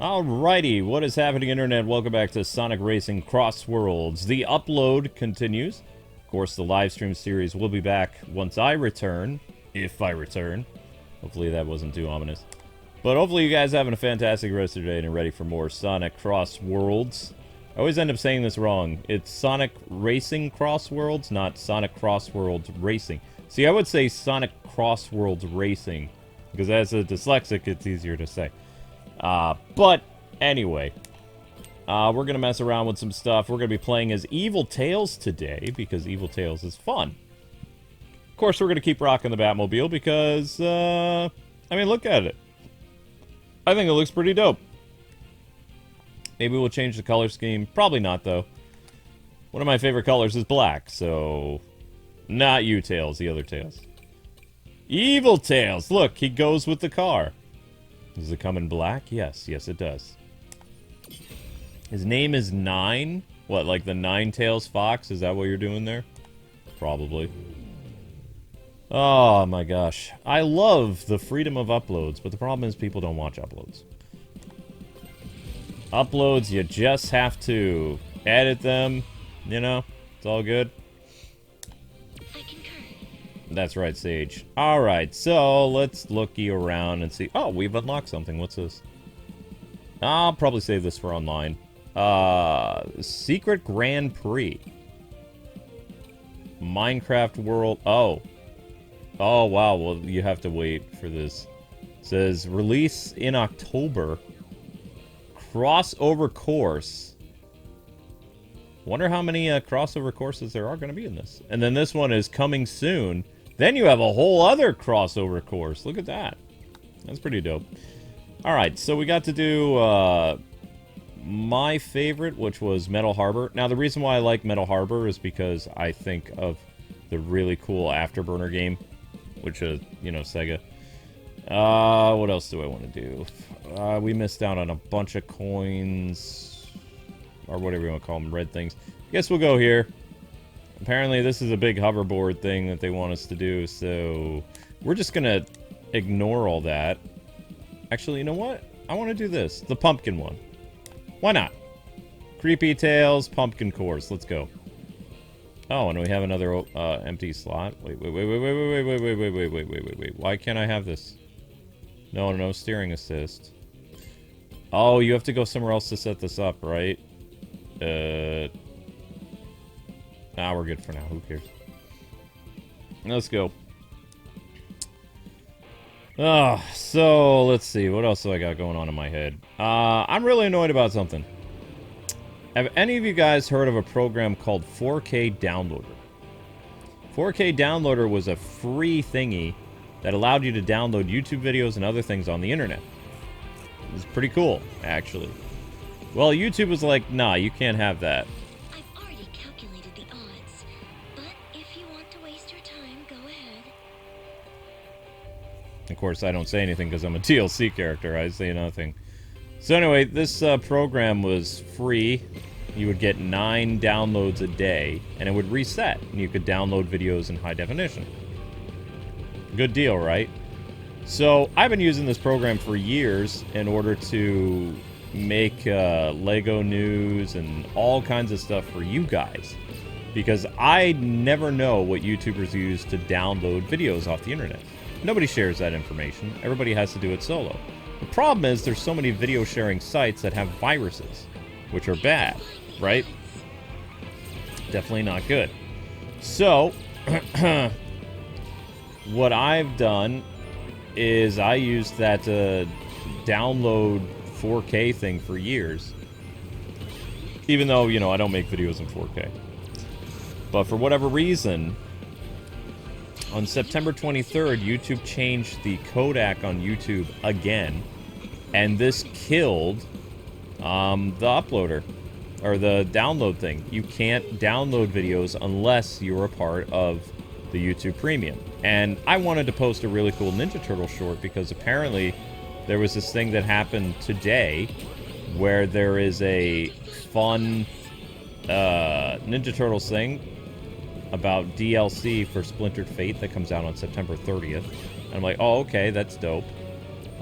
Alrighty, what is happening, Internet? Welcome back to Sonic Racing Crossworlds. The upload continues. Of course, the live stream series will be back once I return. If I return. Hopefully that wasn't too ominous. But hopefully you guys are having a fantastic rest of your day and ready for more Sonic Crossworlds. I always end up saying this wrong. It's Sonic Racing Crossworlds, not Sonic Crossworlds Racing. See, I would say Sonic Crossworlds Racing, because as a dyslexic, it's easier to say. But anyway, we're going to mess around with some stuff. We're going to be playing as Evil Tails today, because Evil Tails is fun. Of course, we're going to keep rocking the Batmobile, because, I mean, look at it. I think it looks pretty dope. Maybe we'll change the color scheme. Probably not, though. One of my favorite colors is black, so... Not you, Tails, the other Tails. Evil Tails! Look, he goes with the car. Does it come in black? Yes, yes it does. His name is Nine? What, like the Nine-Tails Fox? Is that what you're doing there? Probably. Oh my gosh. I love the freedom of uploads, but the problem is people don't watch uploads. Uploads, you just have to edit them, you know? It's all good. That's right, Sage. Alright, so let's looky around and see. Oh, we've unlocked something. What's this? I'll probably save this for online. Secret Grand Prix. Minecraft World. Oh. Oh, wow. Well, you have to wait for this. It says, release in October. Crossover course. Wonder how many crossover courses there are going to be in this. And then this one is coming soon. Then you have a whole other crossover course. Look at that. That's pretty dope. Alright, so we got to do my favorite, which was Metal Harbor. Now, the reason why I like Metal Harbor is because I think of the really cool Afterburner game, which is, you know, Sega. What else do I want to do? We missed out on a bunch of coins, or whatever you want to call them, red things. I guess we'll go here. Apparently this is a big hoverboard thing that they want us to do, so we're just gonna ignore all that. Actually, you know what? I want to do this. The pumpkin one. Why not? Creepy Tails, pumpkin course. Let's go. Oh, and we have another empty slot. Wait. Why can't I have this? No, steering assist. Oh, you have to go somewhere else to set this up, right? Nah, we're good for now. Who cares? Let's go. So let's see. What else do I got going on in my head? I'm really annoyed about something. Have any of you guys heard of a program called 4K Downloader? 4K Downloader was a free thingy that allowed you to download YouTube videos and other things on the internet. It was pretty cool, actually. Well, YouTube was like, nah, you can't have that. Of course, I don't say anything because I'm a TLC character. I say nothing. So anyway, this program was free. You would get 9 downloads a day, and it would reset. And you could download videos in high definition. Good deal, right? So I've been using this program for years in order to make Lego news and all kinds of stuff for you guys. Because I never know what YouTubers use to download videos off the internet. Nobody shares that information. Everybody has to do it solo. The problem is there's so many video sharing sites that have viruses, which are bad, right? Definitely not good. So, what I've done is I used that download 4K thing for years. Even though, you know, I don't make videos in 4K. But for whatever reason, on September 23rd, YouTube changed the codec on YouTube again, and this killed the uploader, or the download thing. You can't download videos unless you're a part of the YouTube Premium. And I wanted to post a really cool Ninja Turtle short because apparently there was this thing that happened today where there is a fun Ninja Turtles thing about DLC for Splintered Fate that comes out on September 30th. And I'm like, oh, okay, that's dope.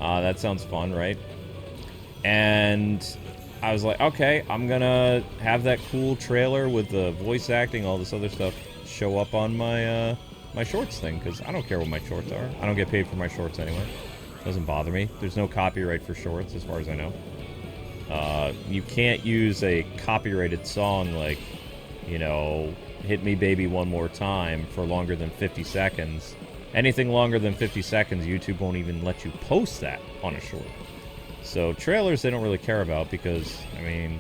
That sounds fun, right? And I was like, okay, I'm gonna have that cool trailer with the voice acting, all this other stuff, show up on my my shorts thing, because I don't care what my shorts are. I don't get paid for my shorts anyway. Doesn't bother me. There's no copyright for shorts, as far as I know. You can't use a copyrighted song like, you know, Hit Me Baby One More Time for longer than 50 seconds. Anything longer than 50 seconds, YouTube won't even let you post that on a short. So trailers they don't really care about because, I mean,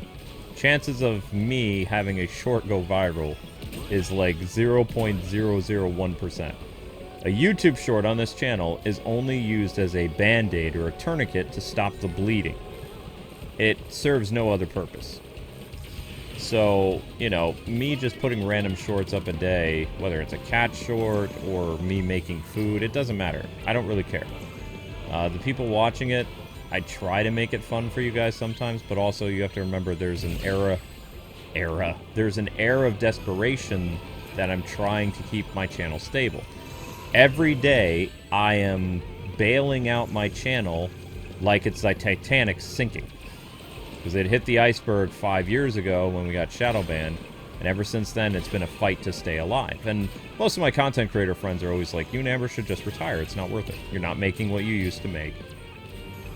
chances of me having a short go viral is like 0.001%. A YouTube short on this channel is only used as a band-aid or a tourniquet to stop the bleeding. It serves no other purpose. So, you know, me just putting random shorts up a day, whether it's a cat short or me making food, it doesn't matter. I don't really care. The people watching it, I try to make it fun for you guys sometimes, but also you have to remember there's an there's an era of desperation that I'm trying to keep my channel stable. Every day, I am bailing out my channel like it's like Titanic sinking. Because it hit the iceberg 5 years ago when we got shadow banned, and ever since then, it's been a fight to stay alive. And most of my content creator friends are always like, you and Amber should just retire. It's not worth it. You're not making what you used to make.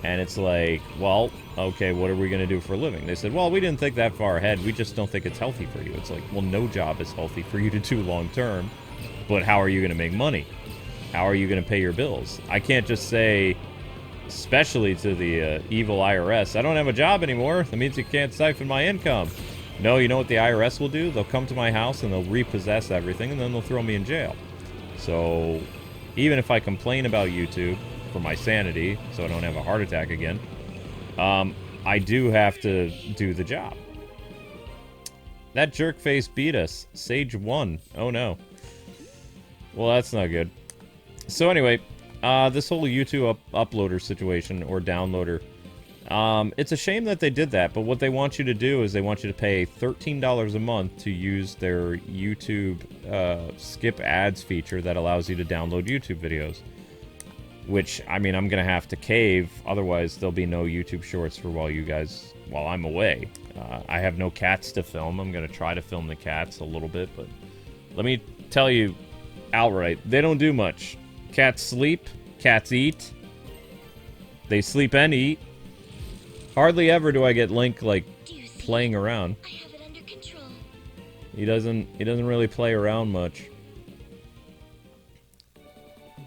And it's like, well, okay, what are we going to do for a living? They said, well, we didn't think that far ahead. We just don't think it's healthy for you. It's like, well, no job is healthy for you to do long term. But how are you going to make money? How are you going to pay your bills? I can't just say, especially to the evil IRS, I don't have a job anymore. That means you can't siphon my income. No, you know what the IRS will do? They'll come to my house and they'll repossess everything, and then they'll throw me in jail. So even if I complain about YouTube for my sanity, so I don't have a heart attack again, I do have to do the job. That jerk face beat us. Sage won. Oh no. Well, that's not good. So anyway, this whole YouTube uploader situation, or downloader, it's a shame that they did that, but what they want you to do is they want you to pay $13 a month to use their YouTube skip ads feature that allows you to download YouTube videos. Which, I mean, I'm going to have to cave, otherwise there'll be no YouTube shorts for while I'm away. I have no cats to film. I'm going to try to film the cats a little bit, but let me tell you outright, they don't do much. Cats sleep, cats eat. They sleep and eat. Hardly ever do I get Link, like, playing around. I have it under control. He doesn't really play around much.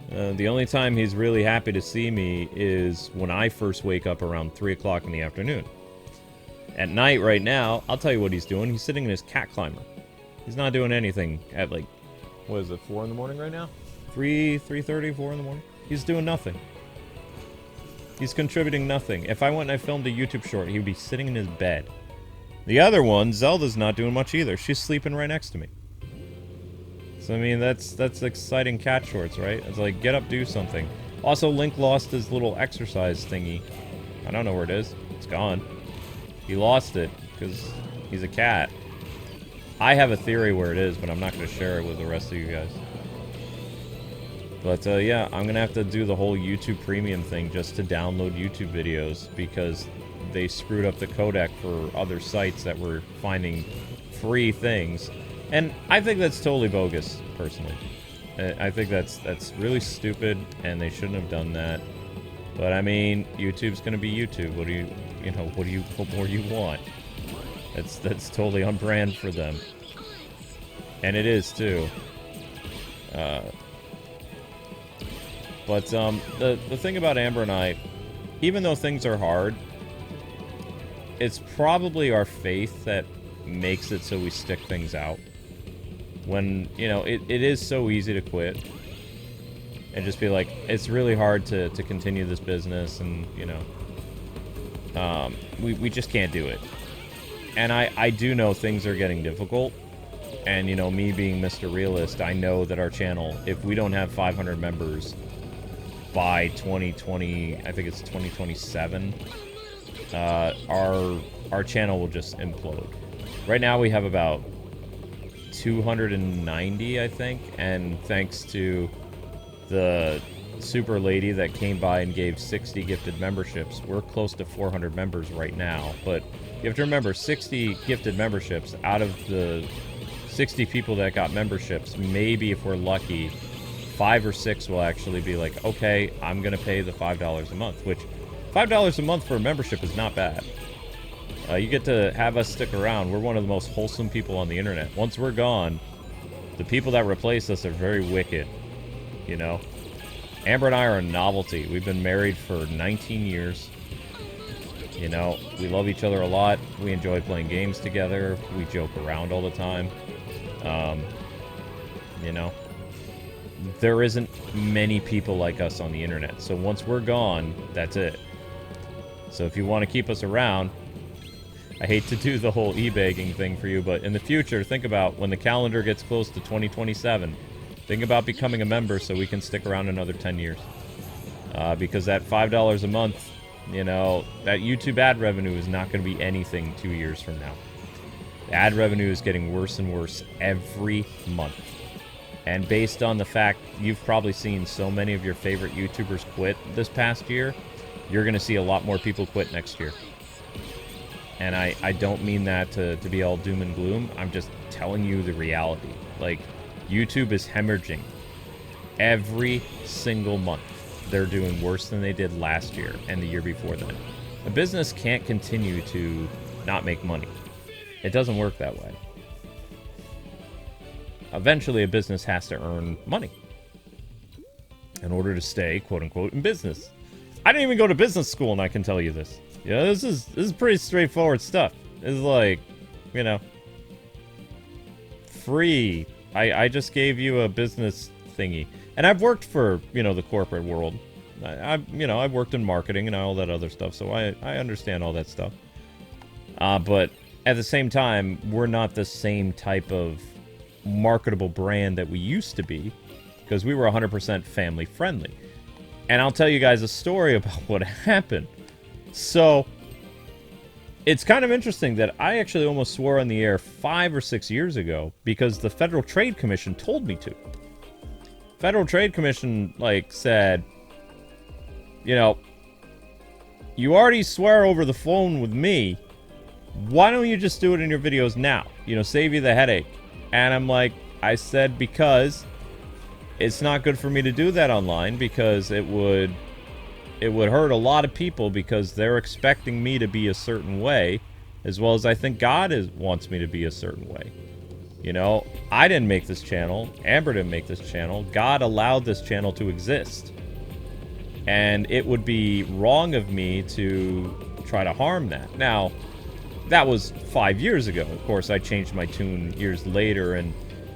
The only time he's really happy to see me is when I first wake up around 3 o'clock in the afternoon. At night, right now, I'll tell you what he's doing. He's sitting in his cat climber. He's not doing anything at, like, what is it, 4 in the morning right now? 3:30, 4 in the morning? He's doing nothing. He's contributing nothing. If I went and I filmed a YouTube short, he would be sitting in his bed. The other one, Zelda's not doing much either. She's sleeping right next to me. So, I mean, that's exciting cat shorts, right? It's like, get up, do something. Also, Link lost his little exercise thingy. I don't know where it is. It's gone. He lost it, because he's a cat. I have a theory where it is, but I'm not going to share it with the rest of you guys. But, yeah, I'm going to have to do the whole YouTube Premium thing just to download YouTube videos, because they screwed up the codec for other sites that were finding free things. And I think that's totally bogus, personally. I think that's really stupid, and they shouldn't have done that. But I mean, YouTube's gonna be YouTube. What more do you want? That's totally on brand for them, and it is too. But the thing about Amber and I, even though things are hard, it's probably our faith that makes it so we stick things out. When, you know, it is so easy to quit and just be like, it's really hard to continue this business, and, you know, we just can't do it. And I do know things are getting difficult, and, you know, me being Mr. Realist, I know that our channel, if we don't have 500 members by 2020, I think it's 2027, our channel will just implode. Right now we have about 290, I think, and thanks to the super lady that came by and gave 60 gifted memberships. We're close to 400 members right now, but you have to remember 60 gifted memberships out of the 60 people that got memberships. Maybe if we're lucky, 5 or 6 will actually be like, okay, I'm gonna pay the $5 a month, which $5 a month for a membership is not bad. You get to have us stick around. We're one of the most wholesome people on the internet. Once we're gone, the people that replace us are very wicked, you know? Amber and I are a novelty. We've been married for 19 years. You know, we love each other a lot. We enjoy playing games together. We joke around all the time. You know, there isn't many people like us on the internet. So once we're gone, that's it. So if you want to keep us around, I hate to do the whole e-begging thing for you, but in the future, think about when the calendar gets close to 2027, think about becoming a member so we can stick around another 10 years. Because that $5 a month, you know, that YouTube ad revenue is not going to be anything 2 years from now. The ad revenue is getting worse and worse every month. And based on the fact you've probably seen so many of your favorite YouTubers quit this past year, you're going to see a lot more people quit next year. And I don't mean that to be all doom and gloom. I'm just telling you the reality. Like, YouTube is hemorrhaging. Every single month, they're doing worse than they did last year and the year before that. A business can't continue to not make money. It doesn't work that way. Eventually, a business has to earn money in order to stay, quote-unquote, in business. I didn't even go to business school, and I can tell you this. Yeah, this is pretty straightforward stuff. It's like, you know, free. I just gave you a business thingy. And I've worked for, you know, the corporate world. I've worked in marketing and all that other stuff, so I understand all that stuff. But at the same time, we're not the same type of marketable brand that we used to be, because we were 100% family friendly. And I'll tell you guys a story about what happened. So, it's kind of interesting that I actually almost swore on the air 5 or 6 years ago because the Federal Trade Commission told me to. Federal Trade Commission, like, said, you know, you already swear over the phone with me. Why don't you just do it in your videos now? You know, save you the headache. And I'm like, I said because it's not good for me to do that online because it would hurt a lot of people because they're expecting me to be a certain way, as well as I think God wants me to be a certain way. You know, I didn't make this channel. Amber didn't make this channel. God allowed this channel to exist. And it would be wrong of me to try to harm that. Now, that was 5 years ago. Of course, I changed my tune years later, and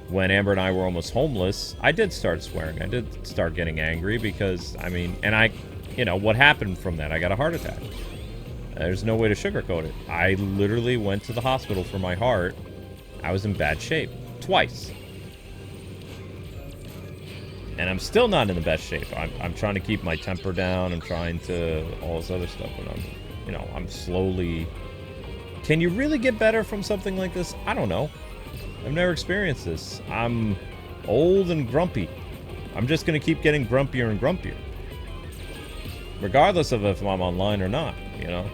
when Amber and I were almost homeless, I did start swearing. I did start getting angry because, I mean, and you know, what happened from that? I got a heart attack. There's no way to sugarcoat it. I literally went to the hospital for my heart. I was in bad shape. Twice. And I'm still not in the best shape. I'm trying to keep my temper down. I'm trying to all this other stuff. And I'm slowly... Can you really get better from something like this? I don't know. I've never experienced this. I'm old and grumpy. I'm just going to keep getting grumpier and grumpier. Regardless of if I'm online or not, you know.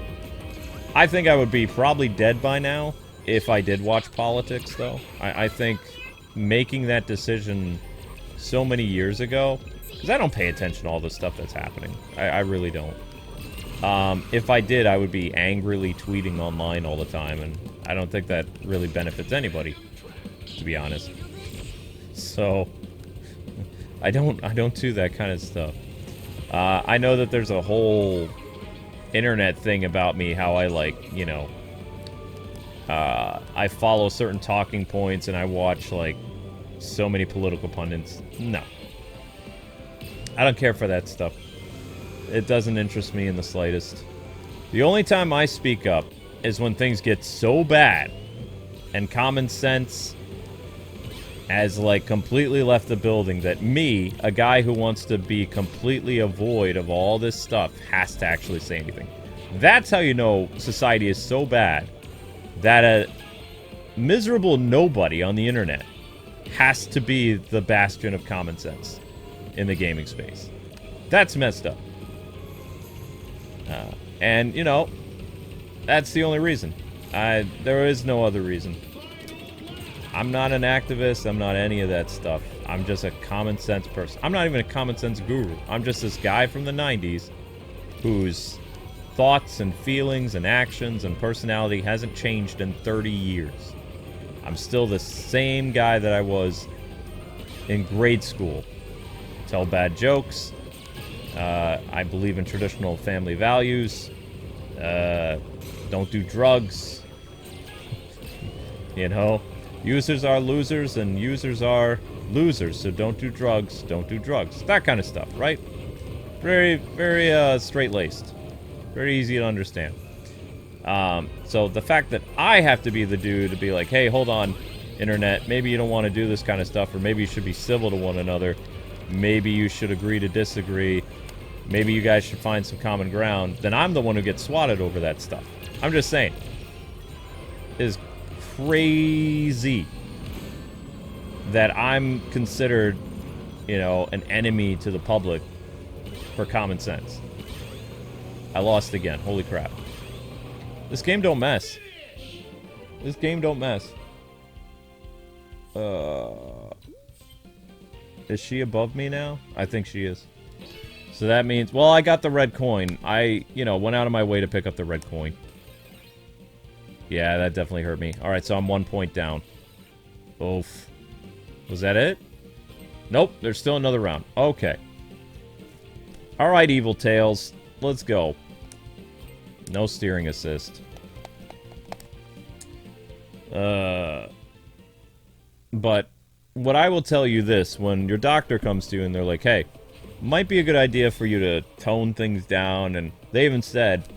I think I would be probably dead by now if I did watch politics, though. I think making that decision so many years ago, because I don't pay attention to all the stuff that's happening. I really don't. If I did, I would be angrily tweeting online all the time, and I don't think that really benefits anybody, to be honest. So, I don't do that kind of stuff. I know that there's a whole internet thing about me, how I, like, you know, I follow certain talking points and I watch, like, so many political pundits. No. I don't care for that stuff. It doesn't interest me in the slightest. The only time I speak up is when things get so bad and common sense has, like, completely left the building that me, a guy who wants to be completely avoid of all this stuff, has to actually say anything. That's how you know society is so bad that a miserable nobody on the internet has to be the bastion of common sense in the gaming space. That's messed up. And, you know, that's the only reason. There is no other reason. I'm not an activist. I'm not any of that stuff. I'm just a common sense person. I'm not even a common sense guru. I'm just this guy from the 90s whose thoughts and feelings and actions and personality hasn't changed in 30 years. I'm still the same guy that I was in grade school. Tell bad jokes. I believe in traditional family values. Don't do drugs. You know, users are losers and users are losers, so don't do drugs, don't do drugs. That kind of stuff, right? Very, very straight-laced. Very easy to understand. So the fact that I have to be the dude to be like, hey, hold on, internet, maybe you don't want to do this kind of stuff, or maybe you should be civil to one another. Maybe you should agree to disagree. Maybe you guys should find some common ground. Then I'm the one who gets swatted over that stuff. I'm just saying. It is crazy that I'm considered, you know, an enemy to the public for common sense. I lost again. Holy crap. This game don't mess. This game don't mess. Is she above me now? I think she is. So that means... Well, I got the red coin. I, you know, went out of my way to pick up the red coin. Yeah, that definitely hurt me. Alright, so I'm 1 point down. Oof. Was that it? Nope, there's still another round. Okay. Alright, Evil Tails. Let's go. No steering assist. But what I will tell you this, when your doctor comes to you and they're like, hey, might be a good idea for you to tone things down, and they even said,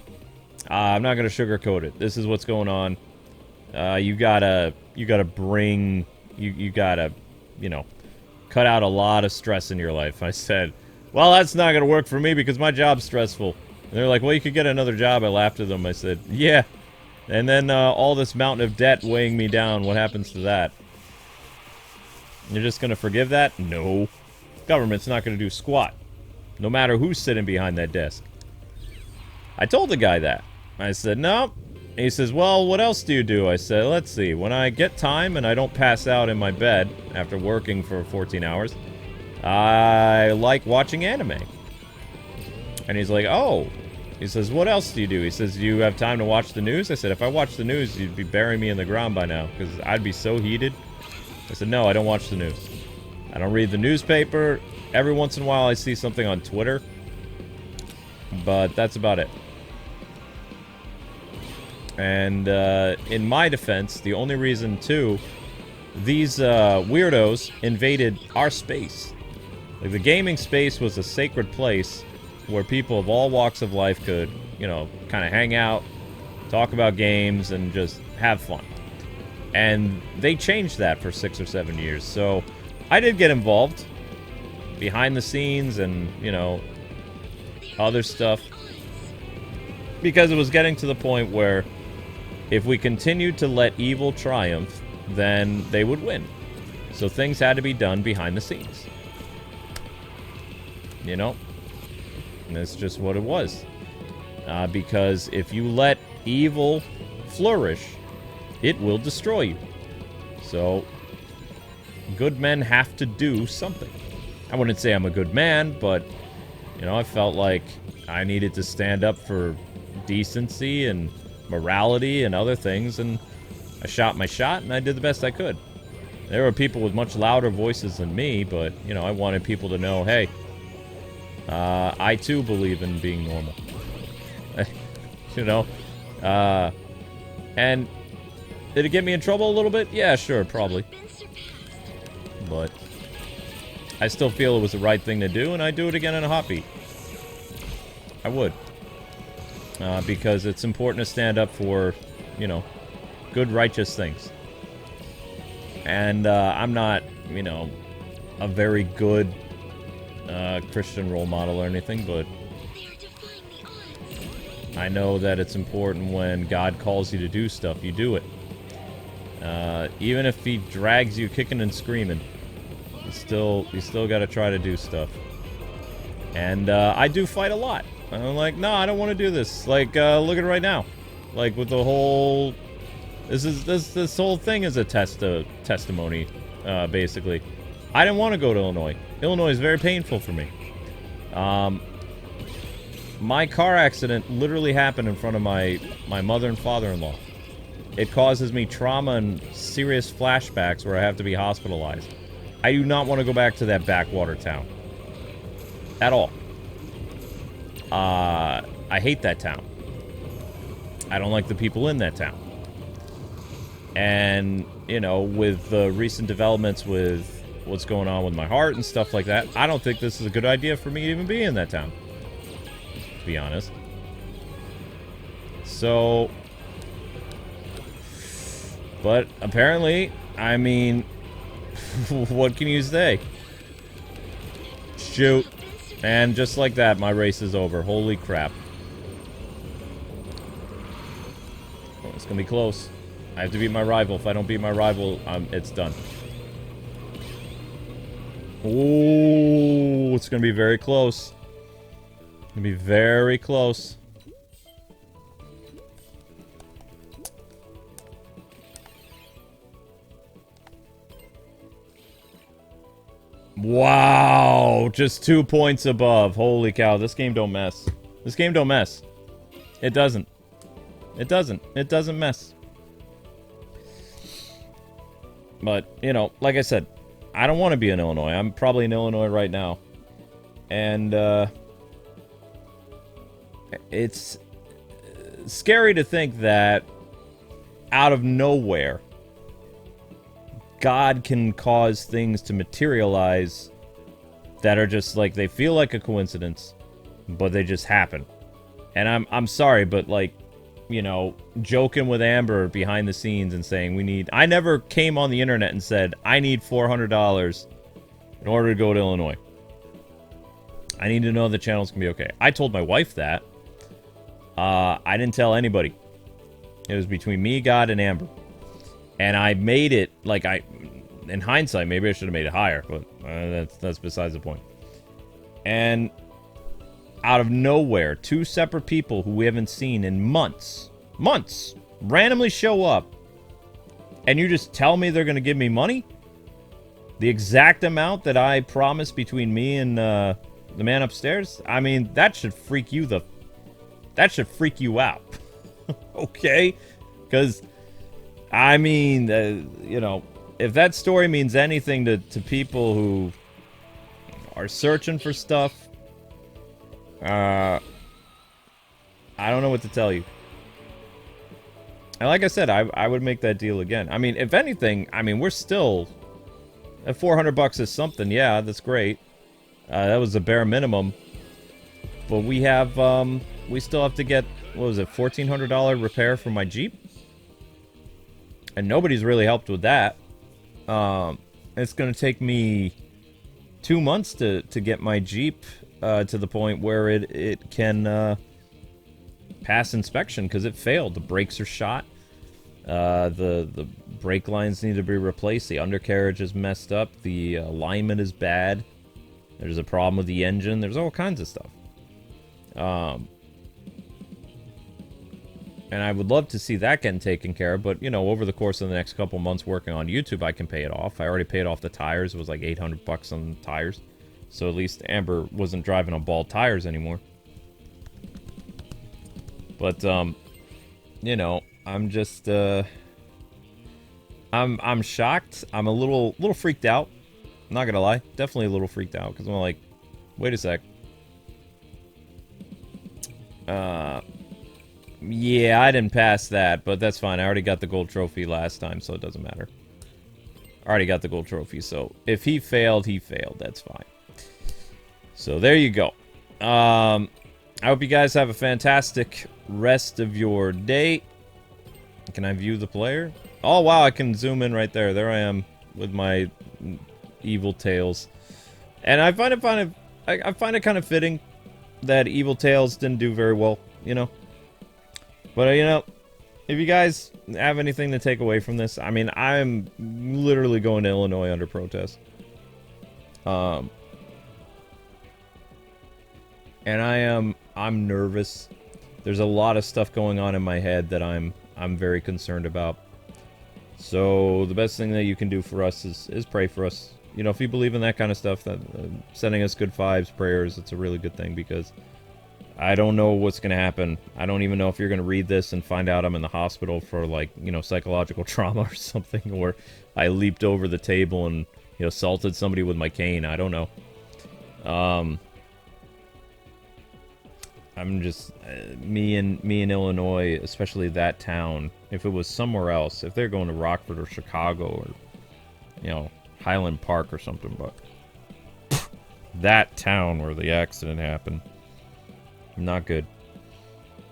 I'm not going to sugarcoat it. This is what's going on. You gotta bring, you gotta, you know, cut out a lot of stress in your life. I said, well, that's not going to work for me because my job's stressful. And they're like, well, you could get another job. I laughed at them. I said, yeah. And then all this mountain of debt weighing me down, what happens to that? You're just going to forgive that? No. Government's not going to do squat. No matter who's sitting behind that desk. I told the guy that. I said, no. And he says, well, what else do you do? I said, let's see. When I get time and I don't pass out in my bed after working for 14 hours, I like watching anime. And he's like, oh. He says, what else do you do? He says, do you have time to watch the news? I said, if I watched the news, you'd be burying me in the ground by now, because I'd be so heated. I said, no, I don't watch the news. I don't read the newspaper. Every once in a while, I see something on Twitter. But that's about it. And in my defense, the only reason, too, these weirdos invaded our space. Like, the gaming space was a sacred place where people of all walks of life could, you know, kind of hang out, talk about games, and just have fun. And they changed that for 6 or 7 years. So I did get involved behind the scenes and, you know, other stuff. Because it was getting to the point where if we continued to let evil triumph, then they would win. So things had to be done behind the scenes. You know? And that's just what it was. Because if you let evil flourish, it will destroy you. So, good men have to do something. I wouldn't say I'm a good man, but, you know, I felt like I needed to stand up for decency and morality and other things, and I shot my shot, and I did the best I could. There were people with much louder voices than me, but, you know, I wanted people to know, hey, I too believe in being normal. You know? And did it get me in trouble a little bit? Yeah, sure, probably. But I still feel it was the right thing to do, and I'd do it again in a heartbeat. I would. Because it's important to stand up for, you know, good, righteous things. And I'm not, you know, a very good Christian role model or anything, but I know that it's important when God calls you to do stuff, you do it. Even if he drags you kicking and screaming, you still got to try to do stuff. And I do fight a lot. I'm like, no, I don't want to do this. Like, look at it right now. Like, with the whole... This whole thing is a testimony, basically. I didn't want to go to Illinois. Illinois is very painful for me. My car accident literally happened in front of my mother and father-in-law. It causes me trauma and serious flashbacks where I have to be hospitalized. I do not want to go back to that backwater town. At all. I hate that town. I don't like the people in that town. And, you know, with the recent developments with what's going on with my heart and stuff like that, I don't think this is a good idea for me to even be in that town. To be honest. So... But, apparently, I mean... what can you say? Shoot. And just like that, my race is over. Holy crap. Oh, it's gonna be close. I have to beat my rival. If I don't beat my rival, it's done. Ooh, it's gonna be very close. It's gonna be very close. Wow, just 2 points above. Holy cow, this game don't mess. This game don't mess. It doesn't. It doesn't. It doesn't mess. But, you know, like I said, I don't want to be in Illinois. I'm probably in Illinois right now. And, it's scary to think that out of nowhere, God can cause things to materialize that are just like, they feel like a coincidence, but they just happen. And I'm sorry, but like, you know, joking with Amber behind the scenes and saying I never came on the internet and said, I need $400 in order to go to Illinois. I need to know the channels can be okay. I told my wife that. I didn't tell anybody. It was between me, God, and Amber. And I made it, like, in hindsight, maybe I should have made it higher, but that's besides the point. And out of nowhere, 2 separate people who we haven't seen in months, randomly show up, and you just tell me they're going to give me money? The exact amount that I promised between me and the man upstairs? I mean, that should freak you out. Okay? Because... I mean, you know, if that story means anything to people who are searching for stuff, I don't know what to tell you. And like I said, I would make that deal again. I mean, if anything, I mean, we're still... At $400 is something, yeah, that's great. That was the bare minimum. But we have, we still have to get, what was it, $1,400 repair for my Jeep? And nobody's really helped with that. It's going to take me 2 months to get my Jeep to the point where it can pass inspection because it failed. The brakes are shot. The brake lines need to be replaced. The undercarriage is messed up. The alignment is bad. There's a problem with the engine. There's all kinds of stuff. And I would love to see that getting taken care of, but, you know, over the course of the next couple months working on YouTube, I can pay it off. I already paid off the tires. It was like $800 on the tires. So at least Amber wasn't driving on bald tires anymore. But, you know, I'm just, I'm shocked. I'm a little freaked out. I'm not gonna lie. Definitely a little freaked out, because I'm like, wait a sec. Yeah, I didn't pass that, but that's fine. I already got the gold trophy last time, so it doesn't matter. I already got the gold trophy, so if he failed, he failed. That's fine. So there you go. I hope you guys have a fantastic rest of your day. Can I view the player? Oh, wow, I can zoom in right there. There I am with my evil tails. And I find it kind of fitting that Evil Tails didn't do very well, you know? But, you know, if you guys have anything to take away from this, I mean, I'm literally going to Illinois under protest. And I'm nervous. There's a lot of stuff going on in my head that I'm very concerned about. So the best thing that you can do for us is pray for us. You know, if you believe in that kind of stuff, that sending us good vibes, prayers, it's a really good thing, because I don't know what's going to happen. I don't even know if you're going to read this and find out I'm in the hospital for, like, you know, psychological trauma or something, or I leaped over the table and, you know, assaulted somebody with my cane. I don't know. I'm just, me in Illinois, especially that town, if it was somewhere else, if they're going to Rockford or Chicago or, you know, Highland Park or something, but that town where the accident happened, not good.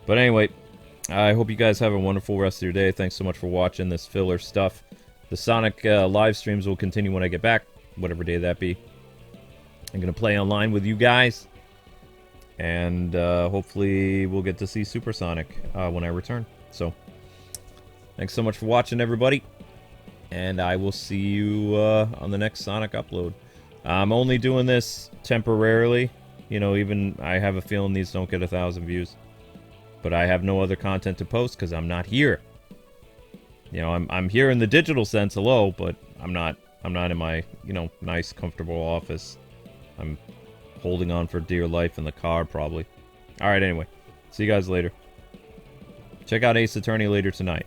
But anyway, I hope you guys have a wonderful rest of your day. Thanks so much for watching this filler stuff. The Sonic live streams will continue when I get back, whatever day that be. I'm going to play online with you guys. And hopefully we'll get to see Supersonic when I return. So, thanks so much for watching, everybody. And I will see you on the next Sonic upload. I'm only doing this temporarily. You know, even I have a feeling these don't get 1,000 views. But I have no other content to post because I'm not here. You know, I'm here in the digital sense, hello, but I'm not in my, you know, nice, comfortable office. I'm holding on for dear life in the car, probably. Alright, anyway. See you guys later. Check out Ace Attorney later tonight.